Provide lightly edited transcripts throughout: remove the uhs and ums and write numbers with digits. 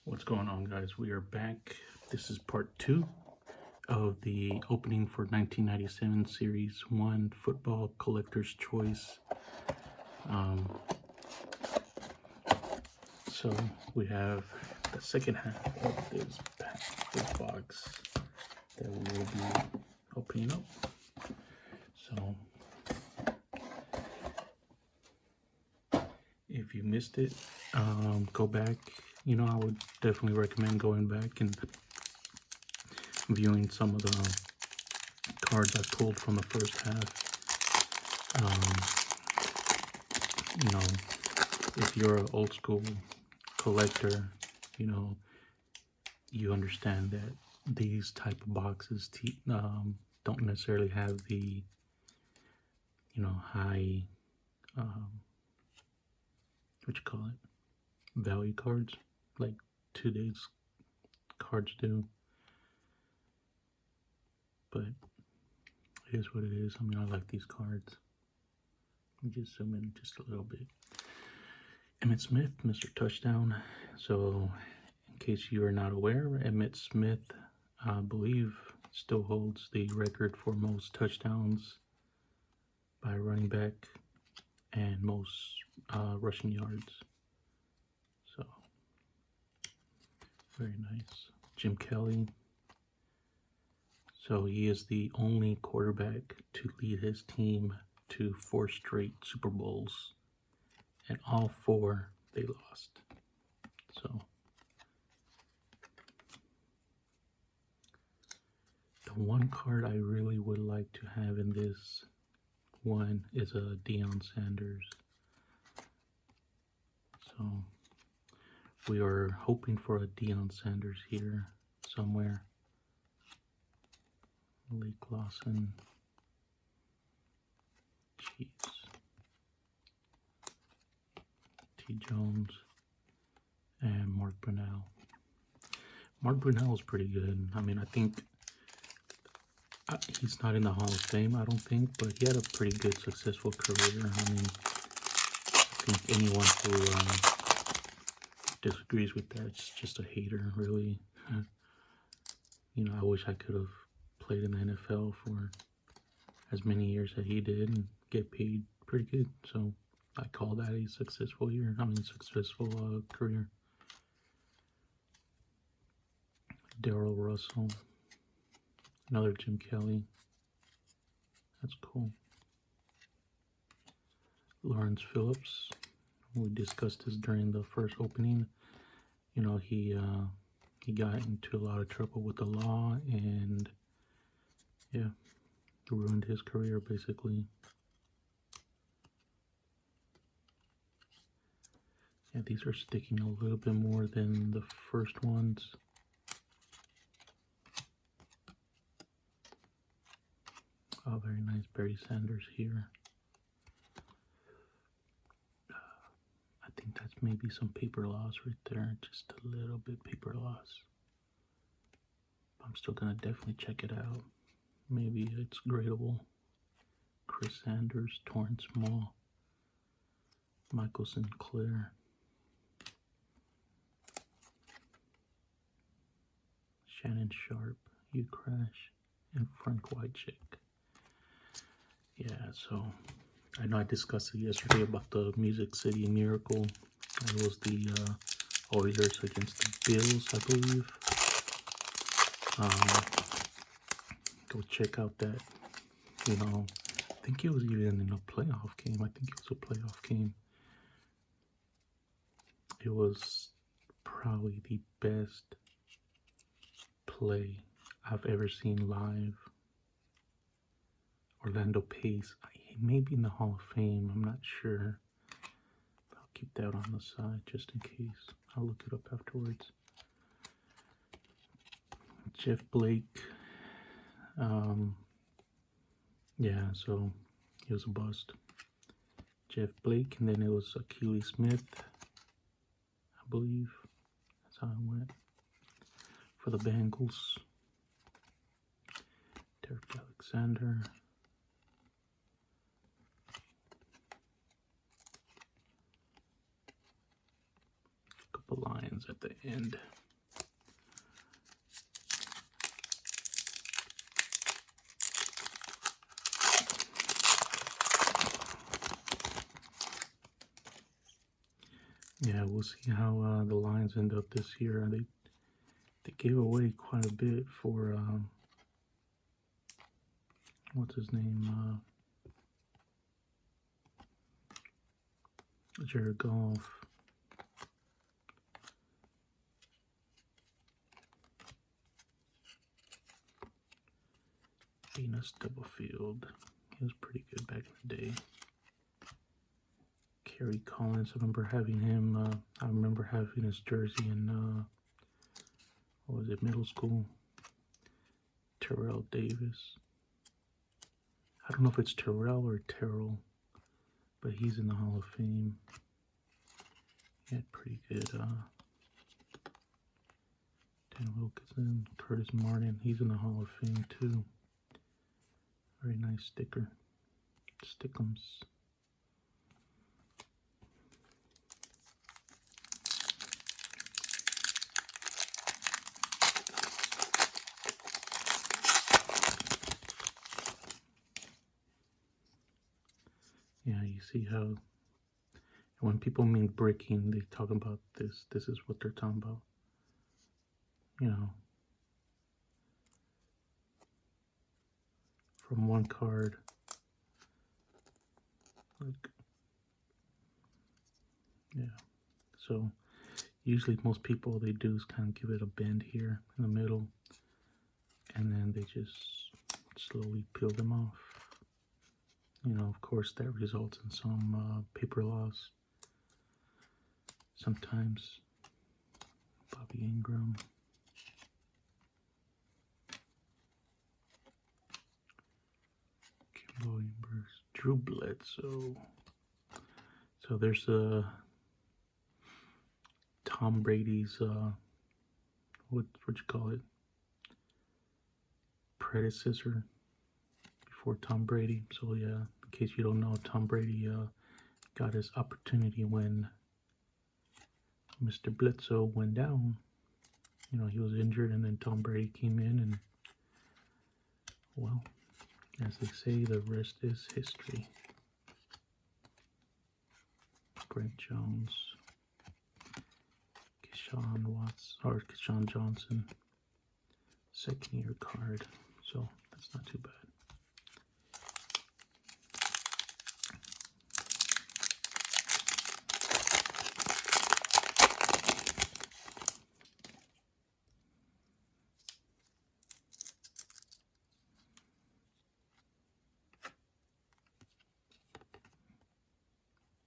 What's going on, guys? We are back. This is part two of the opening for 1997 Series 1 Football Collector's Choice. So we have the second half of this box that we will be opening up. So if you missed it, go back. I would definitely recommend going back and viewing some of the cards I pulled from the first half. If you're an old school collector, you understand that these type of boxes don't necessarily have the high value cards like today's cards do, but it is what it is. I like these cards. Let me just zoom in just a little bit. Emmitt Smith, Mr. Touchdown. So in case you are not aware, Emmitt Smith, I believe, still holds the record for most touchdowns by a running back and most rushing yards. So very nice. Jim Kelly. So he is the only quarterback to lead his team to 4 straight Super Bowls, and all 4 they lost. So the one card I really would like to have in this one is a Deion Sanders. So we are hoping for a Deion Sanders here somewhere. Lake Lawson. Chiefs. T. Jones. And Mark Brunell. Mark Brunell is pretty good. I think he's not in the Hall of Fame, I don't think, but he had a pretty good, successful career. I think anyone who disagrees with that is just a hater, really. I wish I could have played in the NFL for as many years as he did and get paid pretty good. So I call that a successful successful career. Darrell Russell. Another Jim Kelly. That's cool. Lawrence Phillips. We discussed this during the first opening. He got into a lot of trouble with the law, and yeah, ruined his career basically. Yeah, these are sticking a little bit more than the first ones. Oh, very nice. Barry Sanders here. I think that's maybe some paper loss right there. Just a little bit paper loss. I'm still going to definitely check it out. Maybe it's gradable. Chris Sanders, Torrance Small, Michael Sinclair, Shannon Sharp, Hugh Crash, and Frank Wycheck. Yeah, so I know I discussed it yesterday about the Music City Miracle. It was the Oilers against the Bills, I believe. Go check out that. I think it was even in a playoff game. I think it was a playoff game. It was probably the best play I've ever seen live. Orlando Pace, maybe in the Hall of Fame, I'm not sure. I'll keep that on the side just in case. I'll look it up afterwards. Jeff Blake, yeah, so he was a bust. Jeff Blake, and then it was Akili Smith, I believe. That's how it went. For the Bengals, Derek Alexander. the Lions at the end. Yeah, we'll see how the Lions end up this year. They gave away quite a bit for what's his name? Jared Goff. Venus Stubblefield. He was pretty good back in the day. Kerry Collins. I remember having him. I remember having his jersey in what was it, middle school? Terrell Davis. I don't know if it's Terrell or Terrell, but he's in the Hall of Fame. He had pretty good. Dan Wilkinson, Curtis Martin. He's in the Hall of Fame too. Very nice sticker. Stickums. Yeah, you see how when people mean bricking, they talk about this. This is what they're talking about. You know, from one card, like, yeah. So usually most people, they do is kind of give it a bend here in the middle, and then they just slowly peel them off. You know, of course, that results in some paper loss. Sometimes Bobby Ingram. Kim Williams. Drew Bledsoe. So there's Tom Brady's, what'd you call it? Predecessor before Tom Brady. So yeah, in case you don't know, Tom Brady got his opportunity when Mr. Bledsoe went down. You know, he was injured, and then Tom Brady came in, and well, as they say, the rest is history. Brent Jones, Keyshawn Watts, or Keyshawn Johnson, second year card, so that's not too bad.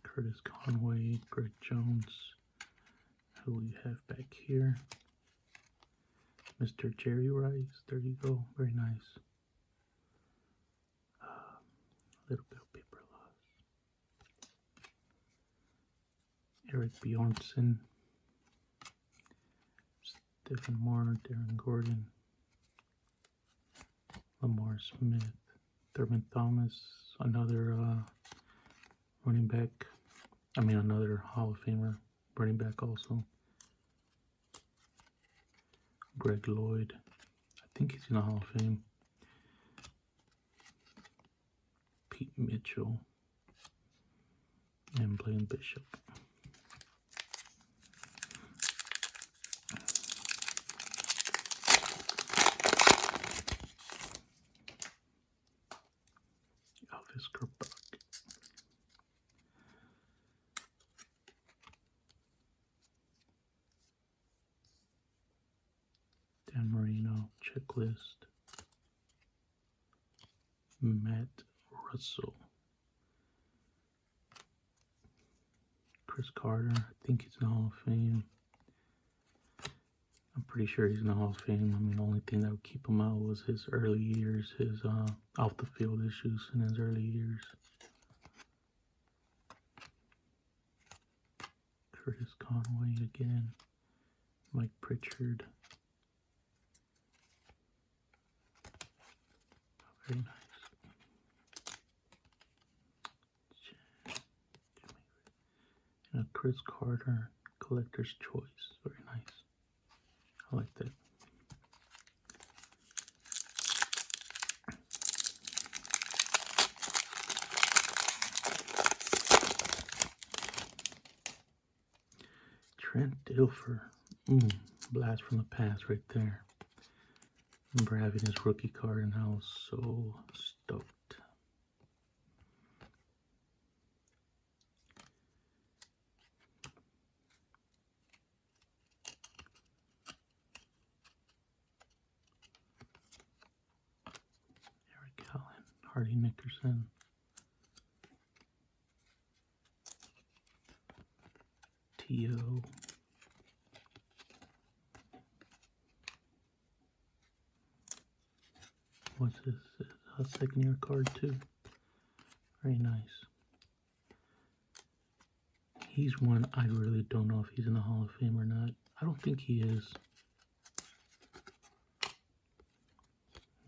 Curtis Conway, Greg Jones. Who we have back here? Mr. Jerry Rice. There you go. Very nice. A little bit of paper loss. Eric Bjornson. Stephen Moore. Darren Gordon. Lamar Smith. Thurman Thomas. Another running back. I mean, another Hall of Famer running back also. Greg Lloyd. I think he's in the Hall of Fame. Pete Mitchell. And Blaine Bishop. Elvis Kerbuck. Dan Marino, checklist. Matt Russell. Chris Carter, I think he's in the Hall of Fame. I'm pretty sure he's in the Hall of Fame. I mean, the only thing that would keep him out was his early years, his off the field issues in his early years. Curtis Conway again. Mike Pritchard. Very nice. Chris Carter, collector's choice. Very nice. I like that. Trent Dilfer. Blast from the past right there. Remember having his rookie card and I was so stoked. Eric Allen, Hardy Nickerson. T.O. What's this? A second year card too. Very nice. He's one I really don't know if he's in the Hall of Fame or not. I don't think he is.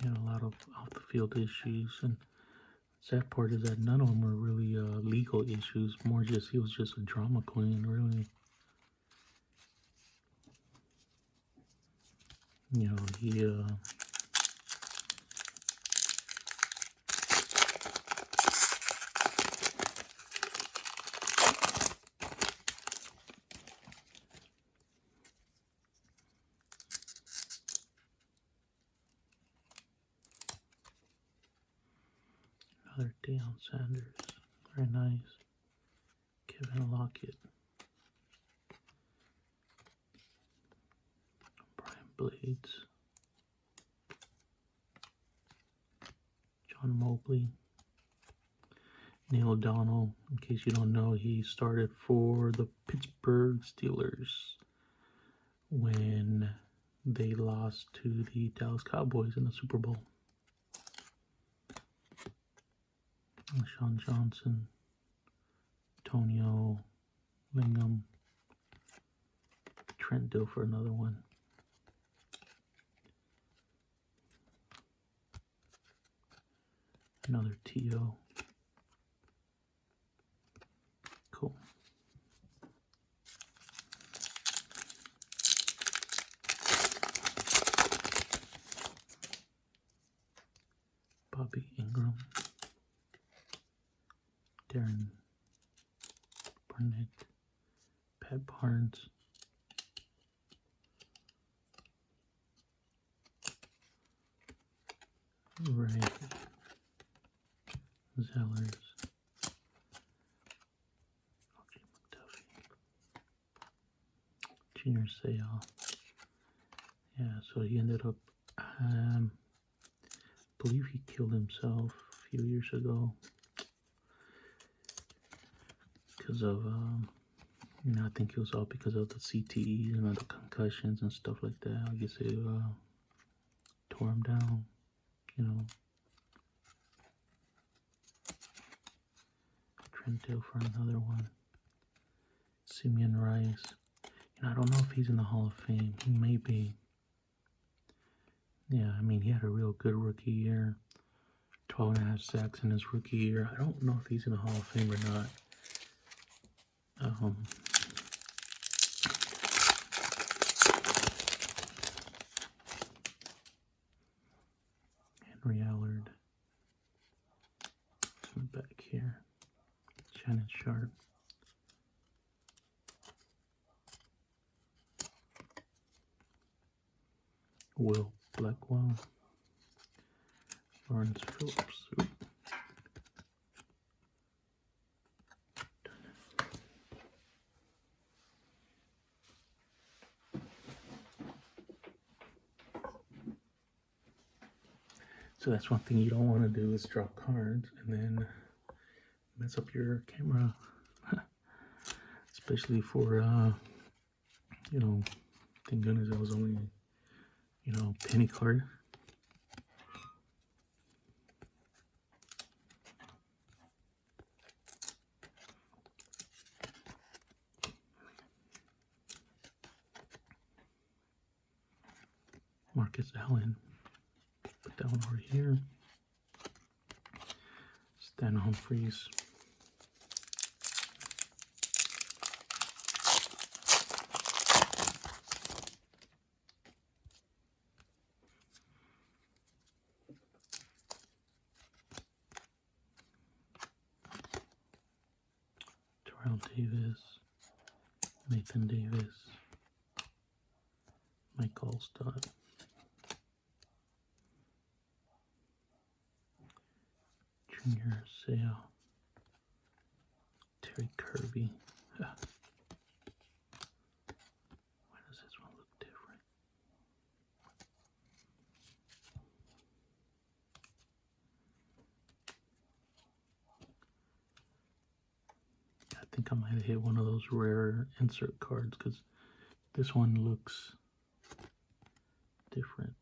He had a lot of off the field issues, and the sad part is that none of them were really legal issues. More just he was just a drama queen, really. You know, he another Deion Sanders, very nice. Kevin Lockett, Brian Blades, John Mobley, Neil O'Donnell. In case you don't know, he started for the Pittsburgh Steelers when they lost to the Dallas Cowboys in the Super Bowl. Sean Johnson, Antonio Lingham, Trent Dilfer, another one. Another T.O. Cool. Bobby Ingram, Darren Burnett, Pat Barnes, Ray Zellers, O.J. McDuffie, Junior Seau. Yeah, so he ended up, I believe he killed himself a few years ago because of, you know, I think it was all because of the CTEs and the concussions and stuff like that. I guess it tore him down, you know. Trent Dilfer, another one. Simeon Rice. You know, I don't know if he's in the Hall of Fame. He may be. Yeah, I mean, he had a real good rookie year. 12.5 sacks in his rookie year. I don't know if he's in the Hall of Fame or not. Henry Allard. Some back here. Shannon Sharp. Will Blackwell. Lawrence Phillips. Ooh. So that's one thing you don't want to do is drop cards and then mess up your camera. Especially for, you know, thank goodness that was only, you know, penny card. Marcus Allen. Put that one over here. Stan Humphries. Al Davis, Nathan Davis, Mike Allstott, Junior Seau, Terry Kirby. Why does this one look different? I think I might have hit one of those rare insert cards because this one looks different.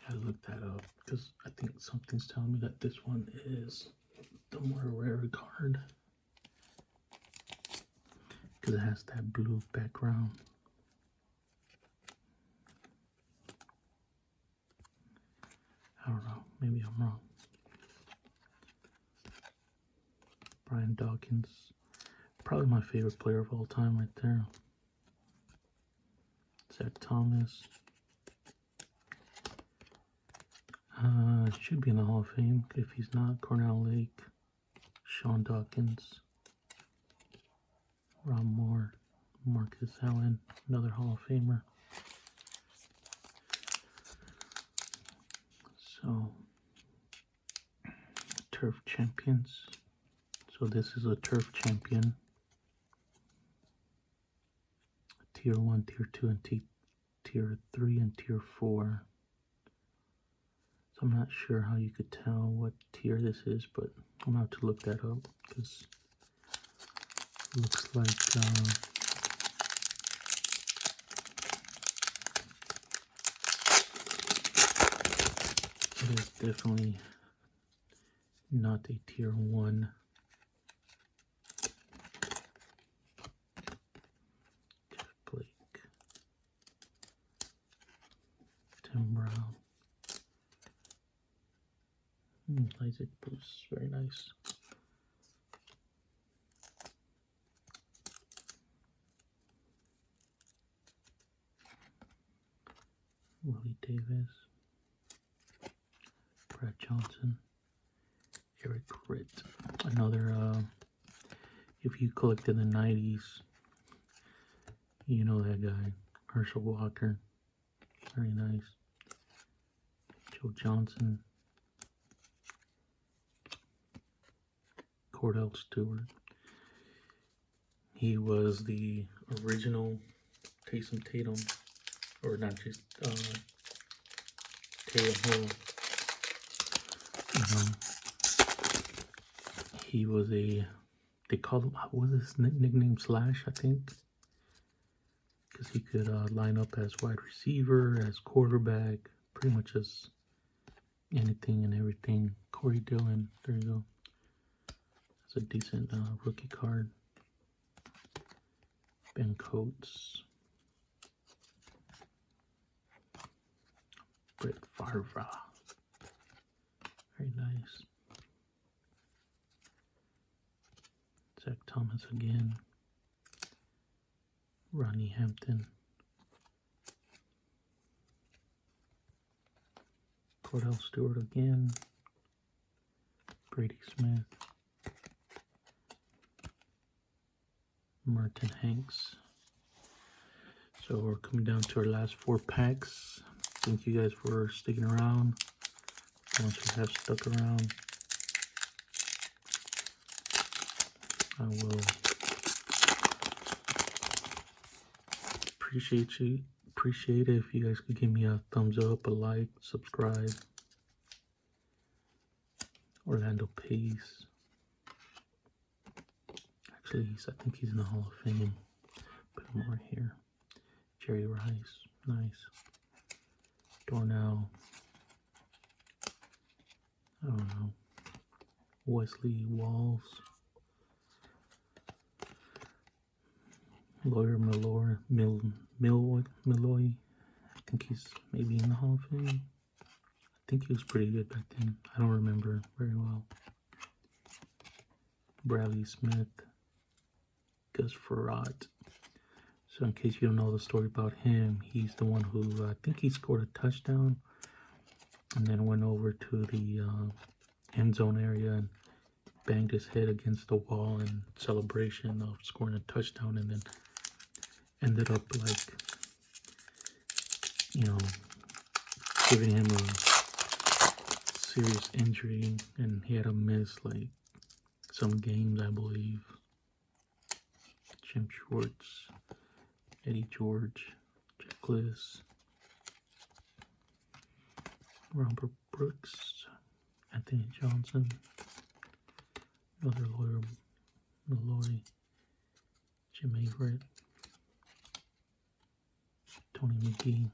I gotta look that up because I think something's telling me that this one is the more rare card because it has that blue background. I don't know, maybe I'm wrong. Brian Dawkins, probably my favorite player of all time right there. Zach Thomas. Should be in the Hall of Fame. If he's not, Cornell Lake, Sean Dawkins, Ron Moore, Marcus Allen, another Hall of Famer. So, turf champions. So this is a turf champion. Tier 1, Tier 2, and Tier 3 and Tier 4. So I'm not sure how you could tell what tier this is, but I'm going to have to look that up because it looks like it is definitely not a Tier 1. Jeff Blake, Tim Brown. Isaac Bruce, very nice. Willie Davis, Brad Johnson, Eric Ritt. Another, if you collected the 90s, you know that guy. Herschel Walker, very nice. Joe Johnson. Cordell Stewart. He was the original Taysom Tatum, or not just Tatum Hill. He was they called him, what was his nickname? Slash, I think, because he could line up as wide receiver, as quarterback, pretty much as anything and everything. Corey Dillon, there you go. A decent rookie card. Ben Coates, Brett Favre, very nice. Zach Thomas again, Ronnie Hampton, Cordell Stewart again, Brady Smith, Martin Hanks. So we're coming down to our last 4 packs. Thank you guys for sticking around. Once you have stuck around, I will appreciate it if you guys could give me a thumbs up, a like, subscribe. Orlando Pace. Actually, I think he's in the Hall of Fame. Put him right here. Jerry Rice, nice. Darnell. I don't know. Wesley Walls. Lawyer Malloy. Malloy. I think he's maybe in the Hall of Fame. I think he was pretty good back then. I don't remember very well. Bradley Smith. Gus Frerotte. So in case you don't know the story about him, he's the one who, I think he scored a touchdown and then went over to the end zone area and banged his head against the wall in celebration of scoring a touchdown, and then ended up, like, you know, giving him a serious injury, and he had to miss like some games, I believe. Jim Schwartz, Eddie George, Jack Bliss, Robert Brooks, Anthony Johnson, another lawyer, Malloy, Jim Averett, Tony McGee,